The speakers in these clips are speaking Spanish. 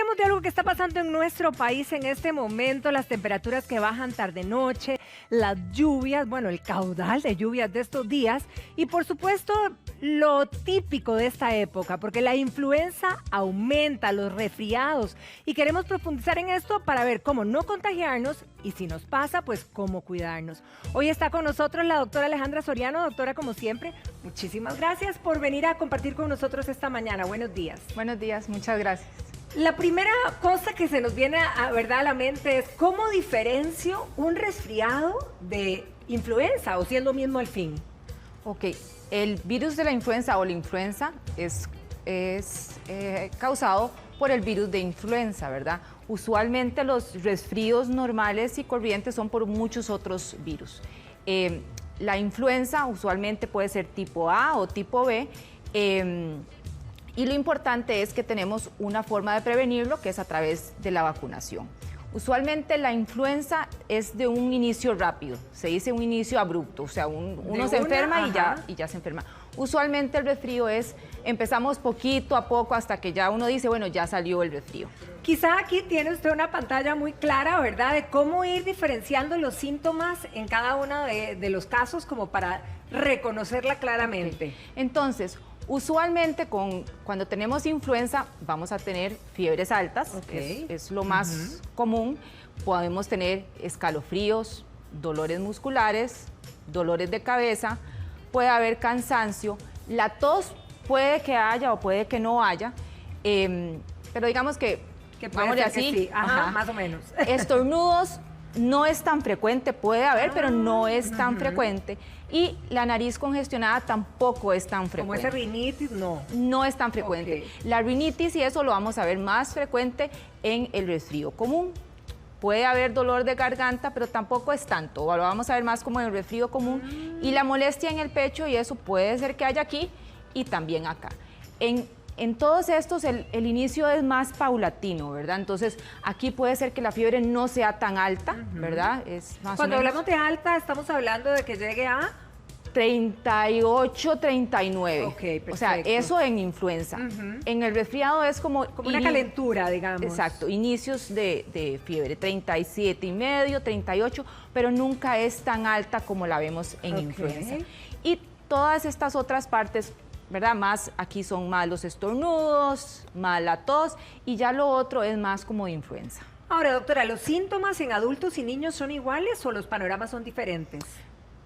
hablemos de algo que está pasando en nuestro país en este momento, las temperaturas que bajan tarde-noche, las lluvias, bueno, el caudal de lluvias de estos días y por supuesto lo típico de esta época, porque la influenza aumenta, los resfriados y queremos profundizar en esto para ver cómo no contagiarnos y si nos pasa, pues cómo cuidarnos. Hoy está con nosotros la doctora Alejandra Soriano. Doctora, como siempre, muchísimas gracias por venir a compartir con nosotros esta mañana. Buenos días. Buenos días, muchas gracias. La primera cosa que se nos viene a la mente es cómo diferencio un resfriado de influenza o si es lo mismo al fin. Ok, el virus de la influenza o la influenza es causado por el virus de influenza, ¿verdad? Usualmente los resfríos normales y corrientes son por muchos otros virus. La influenza usualmente puede ser tipo A o tipo B. Y lo importante es que tenemos una forma de prevenirlo, que es a través de la vacunación. Usualmente la influenza es de un inicio rápido, se dice un inicio abrupto, o sea, uno se enferma y ya se enferma. Usualmente el resfrío empezamos poquito a poco hasta que ya uno dice, bueno, ya salió el resfrío. Quizá aquí tiene usted una pantalla muy clara, ¿verdad?, de cómo ir diferenciando los síntomas en cada uno de los casos como para reconocerla claramente. Okay. Entonces, usualmente cuando tenemos influenza vamos a tener fiebres altas, es lo más común. Podemos tener escalofríos, dolores musculares, dolores de cabeza, puede haber cansancio, la tos puede que haya o puede que no haya, pero digamos que vamos de así, sí. Más o menos. Estornudos no es tan frecuente, puede haber, pero no es tan frecuente. Y la nariz congestionada tampoco es tan frecuente. Como esa rinitis, no. No es tan frecuente. La rinitis y eso lo vamos a ver más frecuente en el resfrío común. Puede haber dolor de garganta, pero tampoco es tanto. Lo vamos a ver más como en el resfrío común. Y la molestia en el pecho, y eso puede ser que haya aquí y también acá. En todos estos el inicio es más paulatino, ¿verdad? Entonces aquí puede ser que la fiebre no sea tan alta, ¿verdad? Es más Cuando o menos hablamos de alta, estamos hablando de que llegue a 38, 39. Ok, perfecto. O sea, eso en influenza. En el resfriado es como una calentura, digamos. Exacto, inicios de fiebre, 37 y medio, 38, pero nunca es tan alta como la vemos en influenza. Y todas estas otras partes, ¿verdad? Aquí son más los estornudos, más la tos, y ya lo otro es más como de influenza. Ahora, doctora, ¿los síntomas en adultos y niños son iguales o los panoramas son diferentes?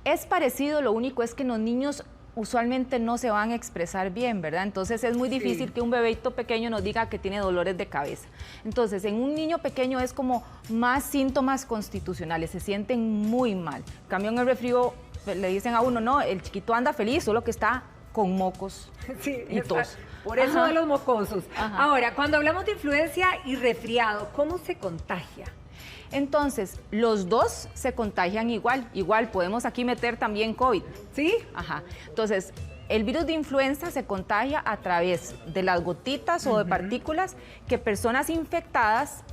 Es parecido, lo único es que los niños usualmente no se van a expresar bien, ¿verdad? Entonces es muy difícil que un bebito pequeño nos diga que tiene dolores de cabeza. Entonces, en un niño pequeño es como más síntomas constitucionales, se sienten muy mal. En cambio, en el resfrío le dicen a uno, no, el chiquito anda feliz, solo que está con mocos y tos. Por eso de los mocosos. Ahora, cuando hablamos de influencia y resfriado, ¿cómo se contagia? Entonces, los dos se contagian igual. Igual podemos aquí meter también COVID. ¿Sí? Entonces, el virus de influenza se contagia a través de las gotitas o de partículas que personas infectadas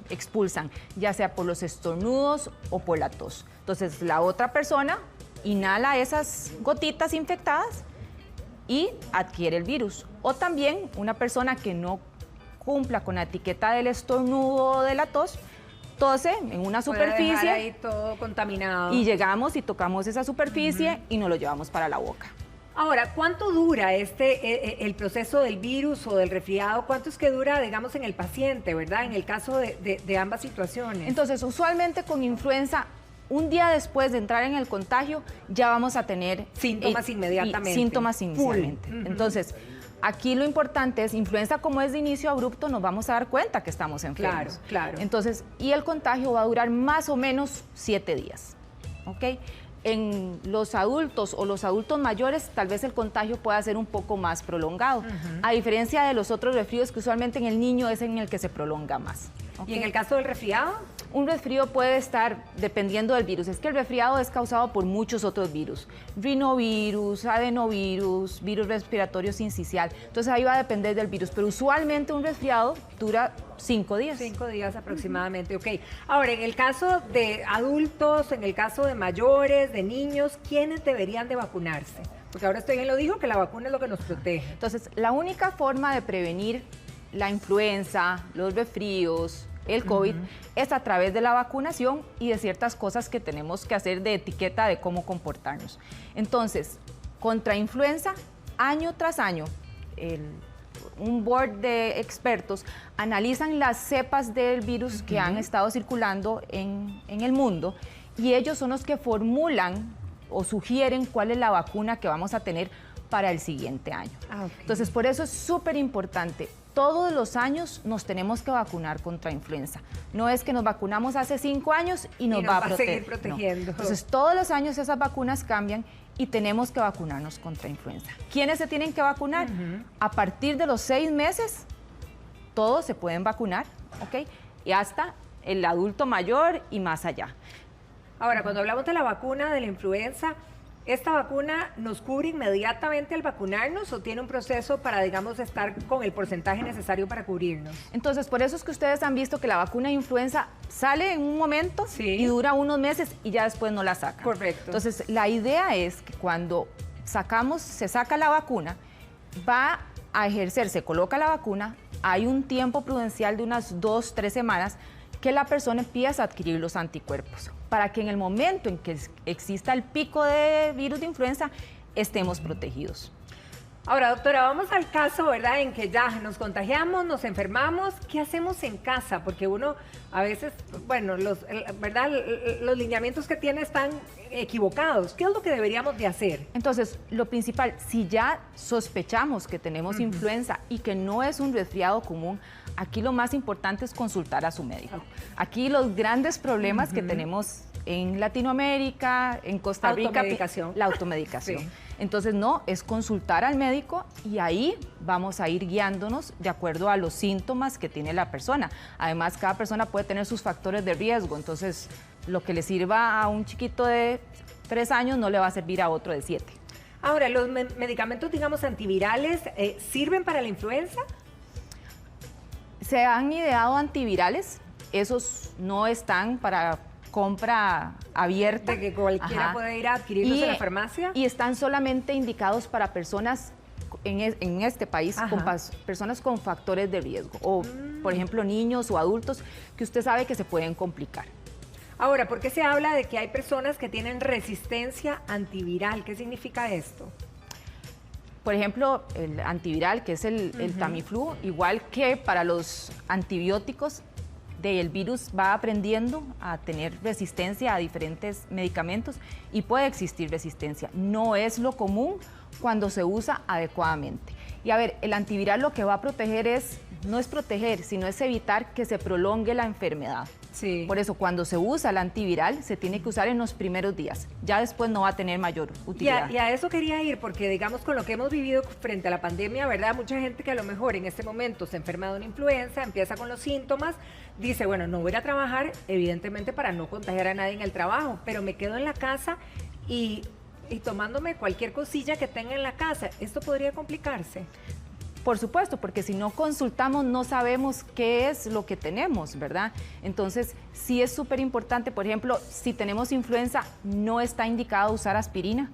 expulsan, ya sea por los estornudos o por la tos. Entonces, la otra persona inhala esas gotitas infectadas y adquiere el virus. O también una persona que no cumpla con la etiqueta del estornudo o de la tos, tose en una superficie. Puede dejar ahí todo contaminado. Y llegamos y tocamos esa superficie y nos lo llevamos para la boca. Ahora, ¿cuánto dura el proceso del virus o del resfriado? ¿Cuánto es que dura, digamos, en el paciente, verdad? En el caso de ambas situaciones. Entonces, usualmente con influenza, un día después de entrar en el contagio, ya vamos a tener síntomas inmediatamente. Síntomas inicialmente. Entonces, aquí lo importante es, influenza como es de inicio abrupto, nos vamos a dar cuenta que estamos enfermos. Claro. Entonces, y el contagio va a durar más o menos 7 días, ¿ok? En los adultos o los adultos mayores, tal vez el contagio pueda ser un poco más prolongado, a diferencia de los otros resfríos que usualmente en el niño es en el que se prolonga más. ¿Y en el caso del resfriado? Un resfrío puede estar dependiendo del virus. Es que el resfriado es causado por muchos otros virus. Rinovirus, adenovirus, virus respiratorio sincicial. Entonces ahí va a depender del virus. Pero usualmente un resfriado dura 5 días. 5 días aproximadamente, ok. Ahora, en el caso de adultos, en el caso de mayores, de niños, ¿quiénes deberían de vacunarse? Porque ahora usted bien lo dijo, que la vacuna es lo que nos protege. Entonces, la única forma de prevenir la influenza, los resfríos, el COVID, es a través de la vacunación y de ciertas cosas que tenemos que hacer de etiqueta de cómo comportarnos. Entonces, contra influenza, año tras año, un board de expertos analizan las cepas del virus que han estado circulando en el mundo y ellos son los que formulan o sugieren cuál es la vacuna que vamos a tener para el siguiente año. Entonces, por eso es súper importante. Todos los años nos tenemos que vacunar contra influenza. No es que nos vacunamos hace 5 años y nos va a seguir protegiendo. No. Entonces, todos los años esas vacunas cambian y tenemos que vacunarnos contra influenza. ¿Quiénes se tienen que vacunar? A partir de los 6 meses, todos se pueden vacunar, ¿ok? Y hasta el adulto mayor y más allá. Ahora, cuando hablamos de la vacuna de la influenza, ¿esta vacuna nos cubre inmediatamente al vacunarnos o tiene un proceso para, digamos, estar con el porcentaje necesario para cubrirnos? Entonces, por eso es que ustedes han visto que la vacuna de influenza sale en un momento y dura unos meses y ya después no la sacan. Correcto. Entonces, la idea es que cuando se saca la vacuna, va a ejercer, se coloca la vacuna, hay un tiempo prudencial de unas 2-3 semanas que la persona empieza a adquirir los anticuerpos, para que en el momento en que exista el pico de virus de influenza, estemos protegidos. Ahora, doctora, vamos al caso, ¿verdad?, en que ya nos contagiamos, nos enfermamos. ¿Qué hacemos en casa? Porque uno a veces, bueno, ¿verdad?, los lineamientos que tiene están equivocados. ¿Qué es lo que deberíamos de hacer? Entonces, lo principal, si ya sospechamos que tenemos influenza y que no es un resfriado común, aquí lo más importante es consultar a su médico. Aquí los grandes problemas que tenemos en Latinoamérica, en Costa Rica, la automedicación. Sí. Entonces, no, es consultar al médico y ahí vamos a ir guiándonos de acuerdo a los síntomas que tiene la persona. Además, cada persona puede tener sus factores de riesgo, entonces lo que le sirva a un chiquito de 3 años no le va a servir a otro de 7. Ahora, ¿los medicamentos, digamos, antivirales sirven para la influenza? Se han ideado antivirales, esos no están para compra abierta. De que cualquiera puede ir a adquirirlos en la farmacia. Y están solamente indicados para personas en este país, con personas con factores de riesgo, o por ejemplo niños o adultos que usted sabe que se pueden complicar. Ahora, ¿por qué se habla de que hay personas que tienen resistencia antiviral? ¿Qué significa esto? Por ejemplo, el antiviral, que es el Tamiflu, igual que para los antibióticos, el virus va aprendiendo a tener resistencia a diferentes medicamentos y puede existir resistencia. No es lo común cuando se usa adecuadamente. Y a ver, el antiviral lo que va a proteger no es proteger, sino es evitar que se prolongue la enfermedad. Sí. Por eso, cuando se usa el antiviral, se tiene que usar en los primeros días. Ya después no va a tener mayor utilidad. Y a eso quería ir, porque digamos con lo que hemos vivido frente a la pandemia, ¿verdad? Mucha gente que a lo mejor en este momento se enferma de una influenza, empieza con los síntomas, dice, bueno, no voy a ir a trabajar, evidentemente para no contagiar a nadie en el trabajo, pero me quedo en la casa y tomándome cualquier cosilla que tenga en la casa. ¿Esto podría complicarse? Por supuesto, porque si no consultamos no sabemos qué es lo que tenemos, ¿verdad? Entonces, sí es súper importante, por ejemplo, si tenemos influenza, no está indicado usar aspirina,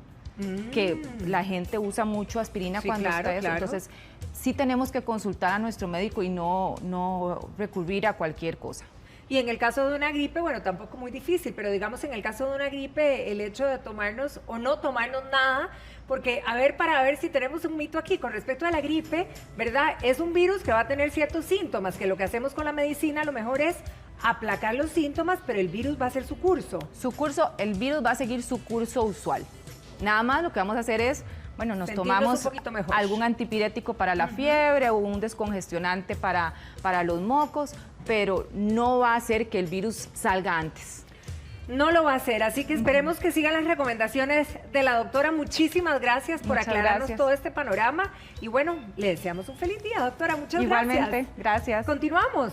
que la gente usa mucho aspirina cuando está eso. Entonces, sí tenemos que consultar a nuestro médico y no recurrir a cualquier cosa. Y en el caso de una gripe, bueno, tampoco muy difícil, pero digamos en el caso de una gripe, el hecho de tomarnos o no tomarnos nada, porque para ver si tenemos un mito aquí con respecto a la gripe, ¿verdad? Es un virus que va a tener ciertos síntomas, que lo que hacemos con la medicina a lo mejor es aplacar los síntomas, pero el virus va a hacer su curso. El virus va a seguir su curso usual. Nada más lo que vamos a hacer es, bueno, nos tomamos algún antipirético para la fiebre o un descongestionante para los mocos, pero no va a hacer que el virus salga antes. No lo va a hacer, así que esperemos que sigan las recomendaciones de la doctora. Muchísimas gracias por aclararnos todo este panorama y bueno, le deseamos un feliz día, doctora. Muchas gracias. Igualmente, gracias. Continuamos.